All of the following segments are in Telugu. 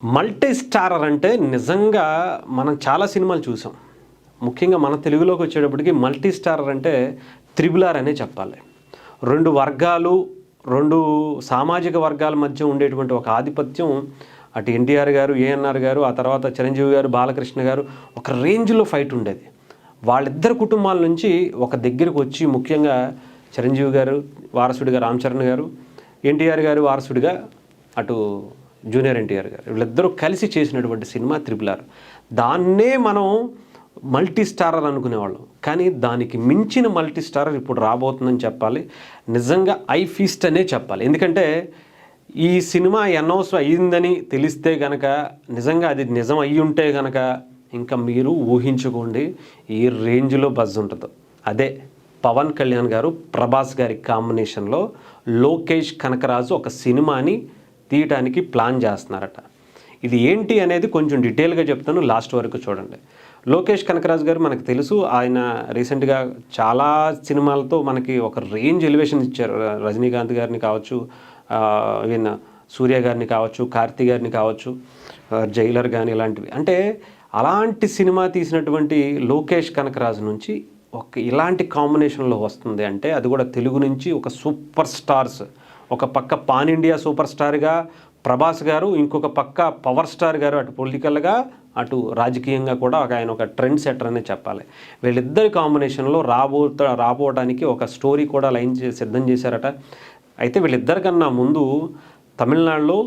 మల్టీ స్టారర్ అంటే నిజంగా మనం చాలా సినిమాలు చూసాం. ముఖ్యంగా మన తెలుగులోకి వచ్చేటప్పటికి మల్టీ స్టారర్ అంటే త్రిబుల్ ఆర్ అనే చెప్పాలి. 2 వర్గాలు, 2 సామాజిక వర్గాల మధ్య ఉండేటువంటి ఒక ఆధిపత్యం. అటు ఎన్టీఆర్ గారు, ఏఎన్ఆర్ గారు, ఆ తర్వాత చిరంజీవి గారు, బాలకృష్ణ గారు ఒక రేంజ్లో ఫైట్ ఉండేది. వాళ్ళిద్దరు కుటుంబాల నుంచి ఒక దగ్గరకు వచ్చి, ముఖ్యంగా చిరంజీవి గారు వారసుడిగా రామ్ చరణ్ గారు, ఎన్టీఆర్ గారు వారసుడిగా అటు జూనియర్ ఎన్టీఆర్ గారు, వీళ్ళిద్దరూ కలిసి చేసినటువంటి సినిమా త్రిబుల్ ఆర్. దాన్నే మనం మల్టీ స్టారర్ అనుకునేవాళ్ళం. కానీ దానికి మించిన మల్టీ స్టారర్ ఇప్పుడు రాబోతుందని చెప్పాలి. నిజంగా ఐ ఫీస్ట్ అనే చెప్పాలి. ఎందుకంటే ఈ సినిమా అనౌన్స్ అయ్యిందని తెలిస్తే గనక, నిజంగా అది నిజం అయ్యి ఉంటే గనక ఇంకా మీరు ఊహించుకోండి ఈ రేంజ్లో బజ్ ఉంటుందో. అదే పవన్ కళ్యాణ్ గారు ప్రభాస్ గారి కాంబినేషన్లో లోకేష్ కనకరాజు ఒక సినిమాని తీయటానికి ప్లాన్ చేస్తున్నారట. ఇది ఏంటి అనేది కొంచెం డీటెయిల్గా చెప్తాను, లాస్ట్ వరకు చూడండి. లోకేష్ కనకరాజు గారు మనకు తెలుసు. ఆయన రీసెంట్గా చాలా సినిమాలతో మనకి ఒక రేంజ్ ఎలివేషన్ ఇచ్చారు. రజనీకాంత్ గారిని కావచ్చు, ఈయన సూర్య గారిని కావచ్చు, కార్తీ గారిని కావచ్చు, జైలర్ కానీ, ఇలాంటివి. అంటే అలాంటి సినిమా తీసినటువంటి లోకేష్ కనకరాజు నుంచి ఒక ఇలాంటి కాంబినేషన్లో వస్తుంది అంటే, అది కూడా తెలుగు నుంచి ఒక సూపర్ స్టార్స్, ఒక పక్క పాన్ ఇండియా సూపర్ స్టార్గా ప్రభాస్ గారు, ఇంకొక పక్క పవర్ స్టార్ గారు, అటు పొలిటికల్గా అటు రాజకీయంగా కూడా ఆయన ఒక ట్రెండ్ సెటర్ అనే చెప్పాలి. వీళ్ళిద్దరి కాంబినేషన్లో రాబోవడానికి ఒక స్టోరీ కూడా సిద్ధం చేశారట. అయితే వీళ్ళిద్దరికన్నా ముందు తమిళనాడులో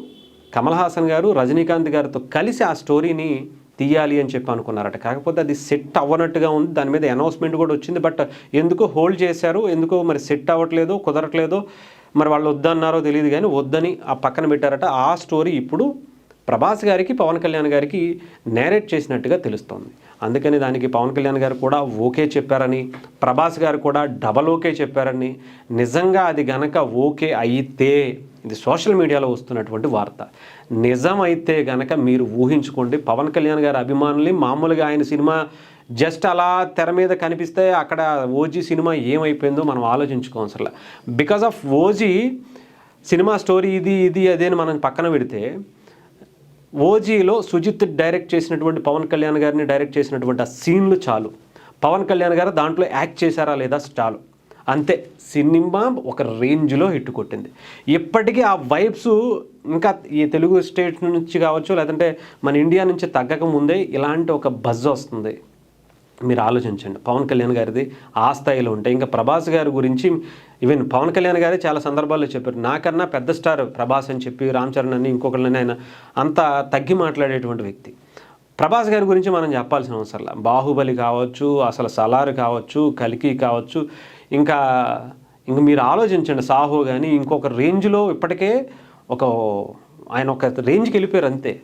కమల్ హాసన్ గారు రజనీకాంత్ గారితో కలిసి ఆ స్టోరీని తీయాలి అని చెప్పి అనుకున్నారట. కాకపోతే అది సెట్ అవ్వనట్టుగా ఉంది. దాని మీద అనౌన్స్మెంట్ కూడా వచ్చింది. బట్ ఎందుకో హోల్డ్ చేశారు. ఎందుకో మరి సెట్ అవ్వట్లేదో, కుదరట్లేదో, మరి వాళ్ళు వద్దన్నారో తెలియదు, కానీ వద్దని ఆ పక్కన పెట్టారట. ఆ స్టోరీ ఇప్పుడు ప్రభాస్ గారికి, పవన్ కళ్యాణ్ గారికి నేరేట్ చేసినట్టుగా తెలుస్తోంది. అందుకని దానికి పవన్ కళ్యాణ్ గారు కూడా ఓకే చెప్పారని, ప్రభాస్ గారు కూడా డబల్ ఓకే చెప్పారని. నిజంగా అది గనక ఓకే అయితే, ఇది సోషల్ మీడియాలో వస్తున్నటువంటి వార్త, నిజమైతే గనక మీరు ఊహించుకోండి. పవన్ కళ్యాణ్ గారి అభిమానుల్ని, మామూలుగా ఆయన సినిమా జస్ట్ అలా తెర మీద కనిపిస్తే అక్కడ ఓజీ సినిమా ఏమైపోయిందో మనం ఆలోచించుకోవసరం. Because of OG cinema story ఇది అదే అని మనం పక్కన పెడితే, ఓజీలో సుజిత్ డైరెక్ట్ చేసినటువంటి, పవన్ కళ్యాణ్ గారిని డైరెక్ట్ చేసినటువంటి ఆ సీన్లు చాలు. పవన్ కళ్యాణ్ గారు దాంట్లో యాక్ట్ చేశారా లేదా చాలు, అంతే. సినిమా ఒక రేంజ్లో హిట్ కొట్టింది. ఇప్పటికీ ఆ వైబ్స్ ఇంకా ఈ తెలుగు స్టేట్ నుంచి కావచ్చు, లేదంటే మన ఇండియా నుంచి తగ్గక ముందే ఇలాంటి ఒక బజ్ వస్తుంది. మీరు ఆలోచించండి. పవన్ కళ్యాణ్ గారిది ఆ స్థాయిలో ఉంటే, ఇంకా ప్రభాస్ గారి గురించి ఈవెన్ పవన్ కళ్యాణ్ గారే చాలా సందర్భాల్లో చెప్పారు, నాకన్నా పెద్ద స్టార్ ప్రభాస్ అని చెప్పి, రామ్ చరణ్ అని ఇంకొకళ్ళని ఆయన అంత తగ్గి మాట్లాడేటువంటి వ్యక్తి. ప్రభాస్ గారి గురించి మనం చెప్పాల్సిన అవసరంలా. బాహుబలి కావచ్చు, అసలు సలార్ కావచ్చు, కలికి కావచ్చు, ఇంకా మీరు ఆలోచించండి, సాహో కానీ ఇంకొక రేంజ్లో ఇప్పటికే ఆయన ఒక రేంజ్కి వెళ్ళిపోయారు అంతే.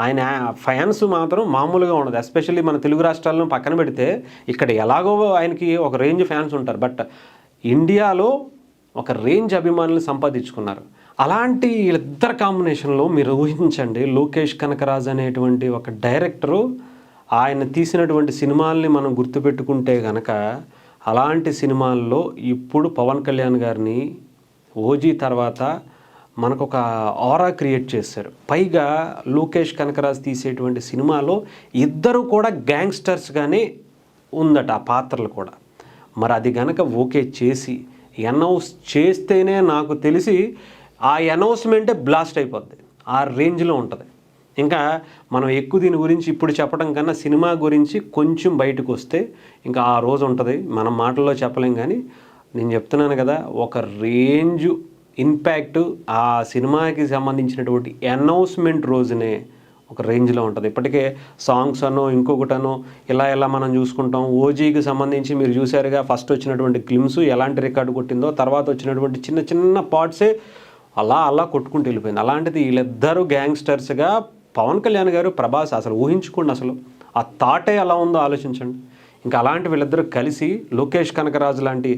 ఆయన ఫ్యాన్స్ మాత్రం మామూలుగా ఉండదు. ఎస్పెషల్లీ మన తెలుగు రాష్ట్రాలను పక్కన పెడితే, ఇక్కడ ఎలాగో ఆయనకి ఒక రేంజ్ ఫ్యాన్స్ ఉంటారు, బట్ ఇండియాలో ఒక రేంజ్ అభిమానులు సంపాదించుకున్నారు. అలాంటి ఇద్దరు కాంబినేషన్లో మీరు ఊహించండి, లోకేష్ కనకరాజ్ అనేటువంటి ఒక డైరెక్టరు ఆయన తీసినటువంటి సినిమాల్ని మనం గుర్తుపెట్టుకుంటే కనుక, అలాంటి సినిమాల్లో ఇప్పుడు పవన్ కళ్యాణ్ గారిని ఓజీ తర్వాత మనకు ఒక ఆరా క్రియేట్ చేశారు. పైగా లోకేష్ కనకరాజ్ తీసేటువంటి సినిమాలో ఇద్దరు కూడా గ్యాంగ్స్టర్స్గానే ఉందట ఆ పాత్రలు కూడా. మరి అది కనుక ఓకే చేసి అనౌన్స్ చేస్తేనే నాకు తెలిసి ఆ అనౌన్స్మెంటే బ్లాస్ట్ అయిపోద్ది. ఆ రేంజ్లో ఉంటుంది. ఇంకా మనం ఎక్కువ దీని గురించి ఇప్పుడు చెప్పడం కన్నా, సినిమా గురించి కొంచెం బయటకు వస్తే ఇంకా ఆ రోజు ఉంటుంది. మనం మాటల్లో చెప్పలేం, కానీ నేను చెప్తున్నాను కదా, ఒక రేంజ్ ఇంపాక్ట్ ఆ సినిమాకి సంబంధించినటువంటి అనౌన్స్మెంట్ రోజునే ఒక రేంజ్లో ఉంటుంది. ఇప్పటికే సాంగ్స్ అనో ఇంకొకటనో ఇలా మనం చూసుకుంటాం. ఓజీకి సంబంధించి మీరు చూసారుగా, ఫస్ట్ వచ్చినటువంటి క్లిమ్స్ ఎలాంటి రికార్డు కొట్టిందో, తర్వాత వచ్చినటువంటి చిన్న చిన్న పార్ట్సే అలా కొట్టుకుంటూ వెళ్ళిపోయింది. అలాంటిది వీళ్ళిద్దరూ గ్యాంగ్స్టర్స్గా పవన్ కళ్యాణ్ గారు, ప్రభాస్, అసలు ఊహించుకోండి, అసలు ఆ థాటే ఎలా ఉందో ఆలోచించండి. ఇంకా అలాంటి వీళ్ళిద్దరూ కలిసి లోకేష్ కనకరాజు లాంటి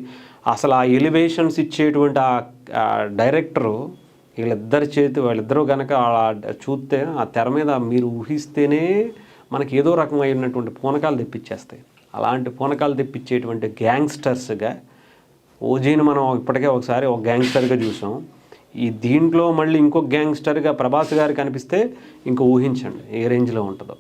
అసలు ఆ ఎలివేషన్స్ ఇచ్చేటువంటి ఆ డైరెక్టరు, వాళ్ళిద్దరూ కనుక చూస్తే ఆ తెర మీద మీరు ఊహిస్తేనే మనకి ఏదో రకమైనటువంటి పూనకాలు తెప్పించేస్తాయి. అలాంటి పూనకాలు తెప్పించేటువంటి గ్యాంగ్స్టర్స్గా ఓజీని మనం ఇప్పటికే ఒకసారి ఒక గ్యాంగ్స్టర్గా చూసాం. ఈ దీంట్లో మళ్ళీ ఇంకో గ్యాంగ్స్టర్గా ప్రభాస్ గారు కనిపిస్తే ఇంకో ఊహించండి ఏ రేంజ్లో ఉంటుందో.